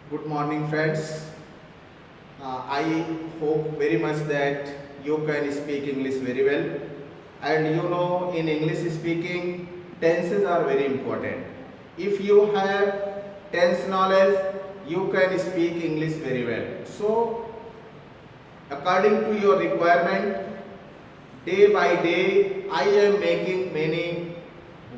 Good morning, friends. I hope very much that you can speak English very well. And in English speaking, tenses are very important. If you have tense knowledge, you can speak English very well. So, according to your requirement, day by day, I am making many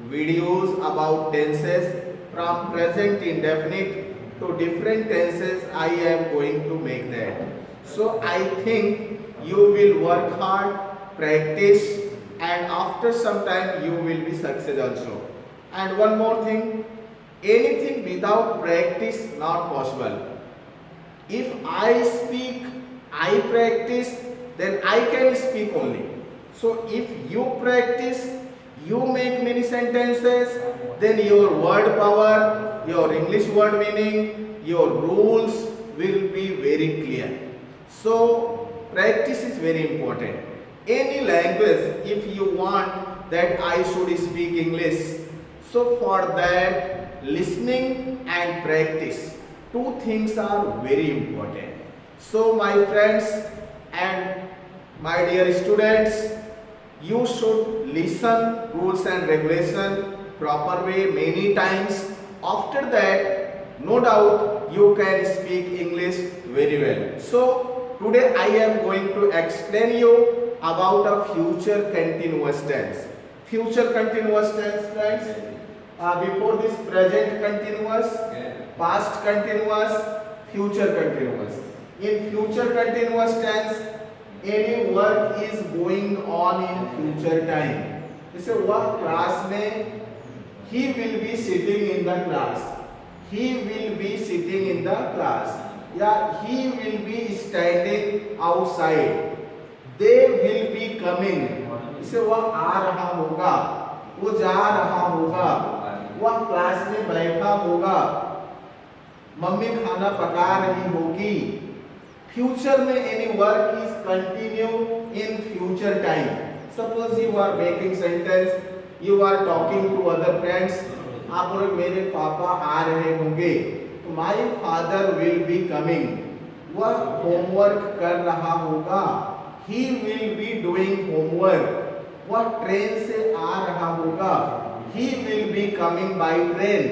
videos about tenses from present indefinite to different tenses. I am going to make that. So I think you will work hard, practice, and after some time you will be success also. And one more thing, anything without practice not possible. If I speak, I practice, then I can speak only. So if you practice, you make many sentences, then your word power, your English word meaning, your rules will be very clear. So practice is very important. Any language, if you want that I should speak English, so for that listening and practice, two things are very important. So my friends and my dear students, you should listen rules and regulation proper way many times. After that, no doubt you can speak English very well. So today I am going to explain you about a future continuous tense. Future continuous tense, friends. Before this, present continuous, past continuous, future continuous. In future continuous tense, any work is going on in future time. जैसे वह class में, he will be sitting in the class, he will be sitting in the class, या he will be standing outside, they will be coming. जैसे वह आ रहा होगा, वो जा रहा होगा, वह क्लास में बैठा होगा, मम्मी खाना पका रही होगी. फ्यूचर में any work is continue in future time. Suppose you are making sentence, you are talking to other friends. आप बोले मेरे पापा आ रहे होंगे, तो my father will be coming. वह होमवर्क कर रहा होगा, he will be doing homework. वह ट्रेन से आ रहा होगा, he will be coming by train.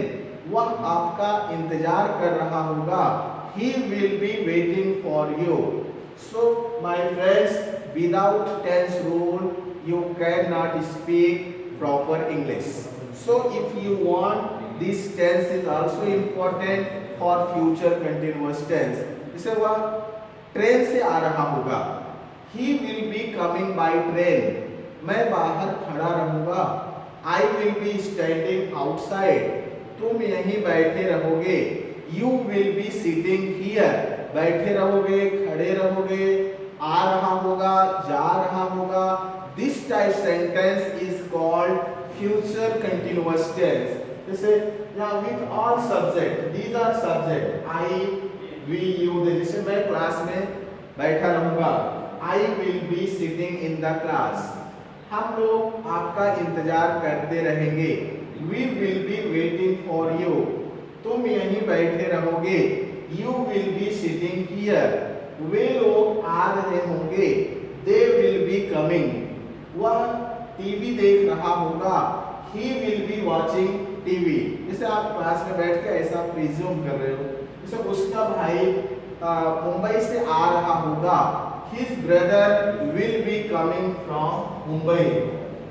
वह आपका इंतजार कर रहा होगा, he will be waiting for you. So my friends, without tense rule you cannot speak proper English. So if you want, this tense is also important for future continuous tense. जैसे वह train से आ रहा होगा, he will be coming by train. मैं बाहर खड़ा रहूंगा, I will be standing outside. तुम यहीं बैठे रहोगे, You will be sitting here. बैठे रहोगे, खड़े रहोगे, आ रहा होगा, जा रहा होगा. This type sentence is called future continuous tense. जैसे यहाँ with all subject, these are subject. I, we, you. जैसे मैं क्लास में बैठा रहूंगा, I will be sitting in the class. हम लोग आपका इंतजार करते रहेंगे. We will be waiting for you. तुम यहीं बैठे रहोगे, you will be sitting here. वे लोग आ रहे होंगे, they will be coming. वह टीवी देख रहा होगा, he will be watching TV. जैसे आप क्लास में बैठ के ऐसा प्रिज्यूम कर रहे हो, जैसे उसका भाई मुंबई से आ रहा होगा, his brother will be coming from Mumbai.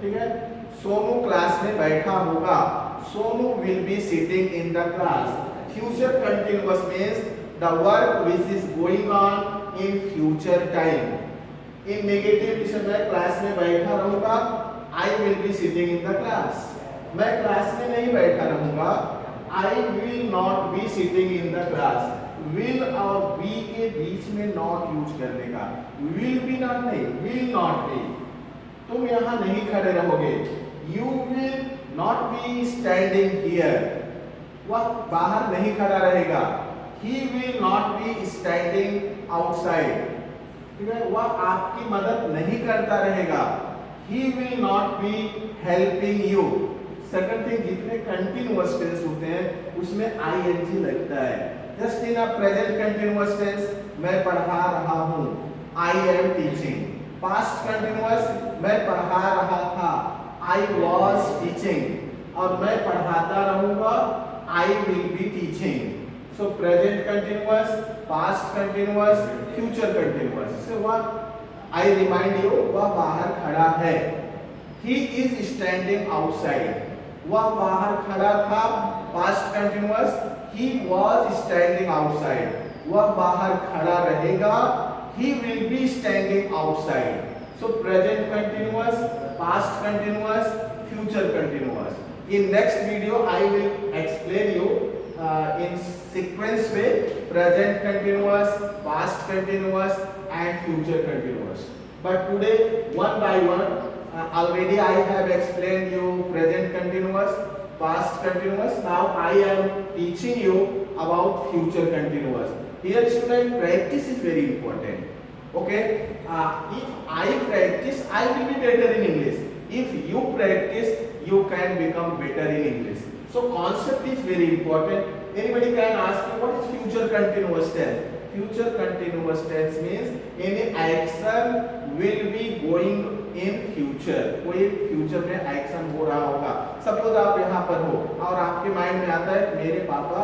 ठीक है. सोनू क्लास में बैठा होगा, Sonu will be sitting in the class. Future continuous means the work which is going on in future time. In negative, जैसे मैं क्लास में बैठा रहूंगा, I will be sitting in the class. मैं क्लास में नहीं बैठा रहूंगा, I will not be sitting in the class. Will और be के बीच में not यूज करने का. Will be not नहीं, will not be. तुम यहाँ नहीं खड़े रहोगे. You will not be standing here. वह बाहर नहीं खड़ा रहेगा. He will not be standing outside. ठीक है. वह आपकी मदद नहीं करता रहेगा. He will not be helping you. Second thing, जितने कंटिन्यूअस टेंस होते हैं उसमें ing लगता है. Just in a present continuous tense मैं पढ़ा रहा हूँ, I am teaching. Past continuous मैं पढ़ा रहा था, आई वॉज टीचिंग। और मैं पढ़ाता रहूंगा, I will be teaching. So present continuous, past continuous, future continuous. So what I remind you, वह बाहर खड़ा है, ही इज स्टैंडिंग आउटसाइड। वह बाहर खड़ा था, past continuous, he was standing outside। वह बाहर खड़ा रहेगा, he will be standing outside। so present continuous, past continuous, future continuous। in next video I will explain you in sequence way present continuous, past continuous and future continuous। but today one by one already I have explained you present continuous, past continuous, now I am teaching you about future continuous। here student, practice is very important, okay? If I practice I will be better in English, if you practice you can become better in English। so concept is very important। anybody can ask me what is future continuous tense? future continuous tense means any action will be going in future, कोई future में action हो रहा होगा। Suppose आप यहाँ पर हो और आपके माइंड में आता है मेरे पापा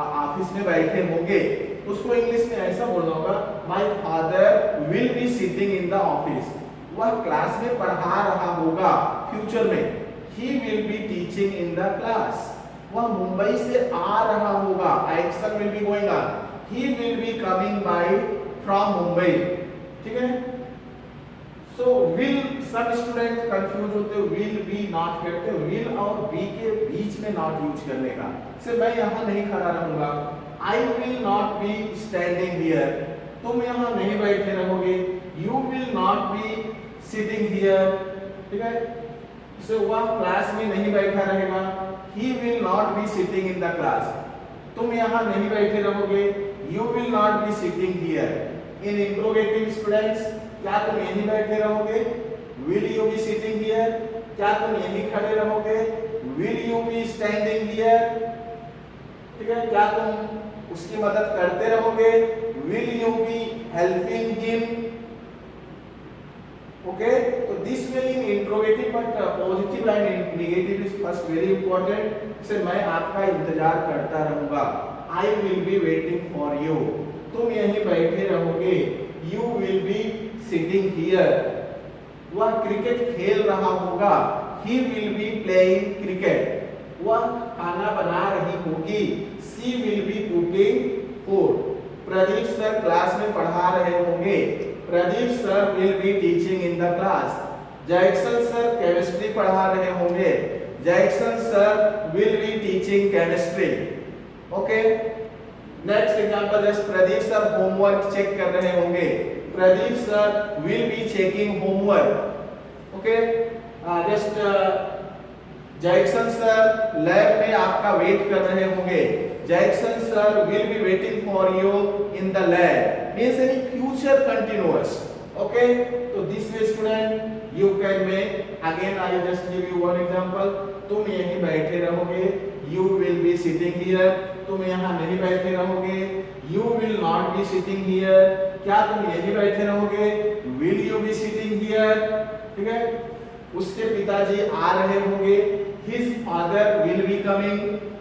ऑफिस में बैठे होंगे, उसको इंग्लिश में ऐसा बोलना होगा my father will be sitting in the office. वह क्लास में पढ़ा रहा होगा, फ्यूचर में he will be teaching in the class. वह मुंबई से आ रहा होगा, action will be going on, he will be coming by from Mumbai. ठीक है, सो विल, सब स्टूडेंट कंफ्यूज होते हैं, विल बी नॉट करते, विल और बी के बीच में नॉट यूज करने का। से मैं यहाँ नहीं खड़ा रहूंगा, I will not B standing here, तुम यहाँ नहीं बैठे रहोगे, you will not be sitting here. ठीक है, सो वह क्लास में नहीं बैठा रहेगा, he will not be sitting in the class, तुम यहाँ नहीं बैठे रहोगे, you will not be sitting here. In interrogative students, क्या तुम यहीं बैठे रहोगे, will you B sitting here, क्या तुम यहीं खड़े रहोगे, will you B standing here. ठीक है, क्या तुम उसकी मदद करते रहोगे, will you be helping him. Okay, तो this way in interrogative but positive and negative is first very important. Say मैं आपका इंतजार करता रहूंगा, I will be waiting for you, तुम यहीं बैठे रहोगे, you will be sitting here. वह क्रिकेट खेल रहा होगा, he will be playing cricket. वह खाना बना रही होगी, she will be cooking food. Pradeep sir class में पढ़ा रहे होंगे, Pradeep sir will be teaching in the class. Jackson sir chemistry पढ़ा रहे होंगे, Jackson sir will be teaching chemistry. Okay, next example is Pradeep sir homework check कर रहे होंगे, Pradeep sir will be checking homework. Okay, just Jackson sir lab में आपका wait कर रहे होंगे, Jackson sir will be waiting for you in the lab. Means any future continuous. Okay, तो this way student you can make, again I just give you one example, तुम यहीं बैठे रहोगे, you will be sitting here, तुम यहाँ नहीं बैठे रहोगे, you will not be sitting here, क्या तुम यहीं बैठे रहोगे, will you B sitting here. ठीक है, उसके पिताजी आ रहे होंगे, his father will be coming,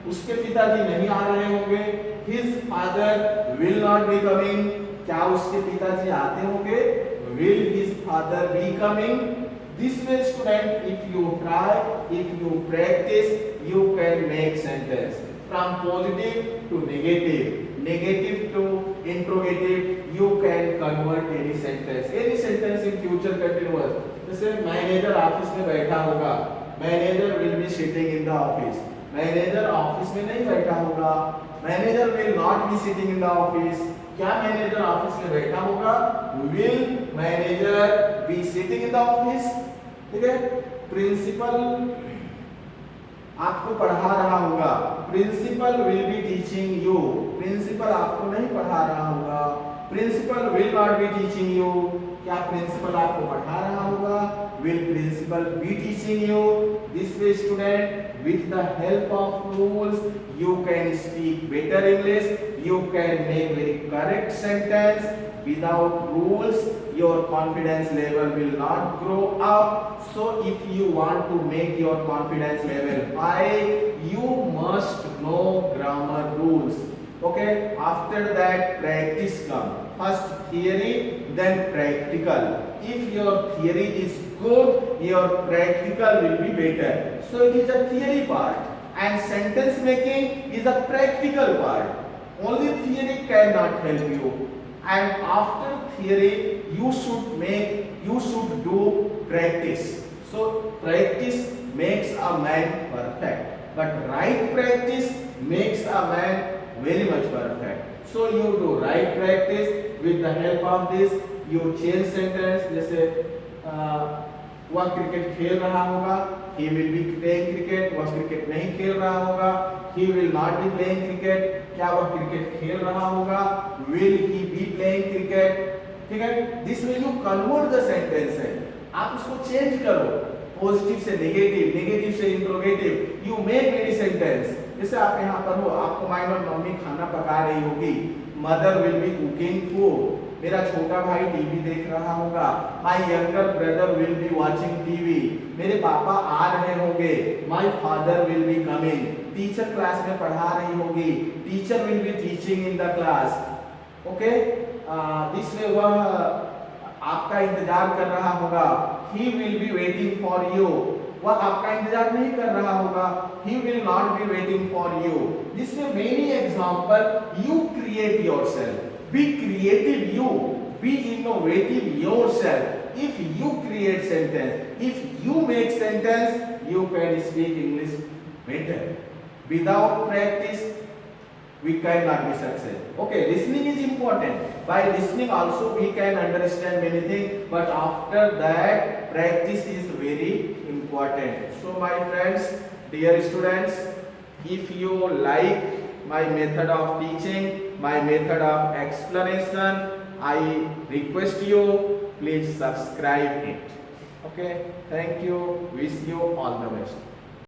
उसके पिताजी नहीं आ रहे होंगे, his father will not be coming, क्या उसके पिताजी आते होंगे, will his father be coming. This way student, if you try, if you practice, you can make sentence from positive to negative, negative to interrogative, you can convert any sentence in future continuous। जैसे manager office में बैठा होगा, manager will be sitting in the office, manager office में नहीं बैठा होगा, manager will not be sitting in the office, क्या manager office में बैठा होगा, will manager be sitting in the office. ठीक है, प्रिंसिपल आपको पढ़ा रहा होगा, principal will be teaching you, principal आपको नहीं पढ़ा रहा होगा, principal will not be teaching you, क्या प्रिंसिपल आपको पढ़ा रहा होगा, will principal be teaching you. This way student, with the help of rules you can speak better English, you can make very correct sentence. Without rules, your confidence level will not grow up. So if you want to make your confidence level high, you must know grammar rules. Okay, after that practice come. First theory, then practical. If your theory is good, your practical will be better. So it is a theory part, and sentence making is a practical part. Only theory cannot help you. And after theory, you should do practice. So practice makes a man perfect, but right practice makes a man very much perfect. So you do right practice. With the help of this, you change sentence. जैसे वह cricket खेल रहा होगा, he will be playing cricket. वह cricket नहीं खेल रहा होगा, he will not be playing cricket. क्या वह क्रिकेट खेल रहा होगा, will he be playing cricket. ठीक है, this way you convert the sentence है, आप उसको चेंज करो, पॉजिटिव से नेगेटिव, नेगेटिव से interrogative, you make many sentence. जैसे आप यहाँ पर हो, आपको माइंड में मम्मी खाना पका रही होगी, mother will be cooking food. मेरा छोटा भाई टीवी देख रहा होगा, my younger brother will be watching TV. मेरे पापा आ रहे होंगे, my father will be coming. Teacher class में पढ़ा रही होगी, teacher will be teaching in the class. Okay, this way वह आपका इंतजार कर रहा होगा, he will be waiting for you. वह आपका इंतजार नहीं कर रहा होगा, he will not be waiting for you. This is many example. You create yourself. Be creative you. Be innovative yourself. If you create sentence, if you make sentence, you can speak English better. Without practice, we cannot be success. Okay, listening is important. By listening also we can understand many things, but after that practice is very important. So my friends, dear students, if you like my method of teaching, my method of explanation, I request you please subscribe it. Okay, thank you, wish you all the best.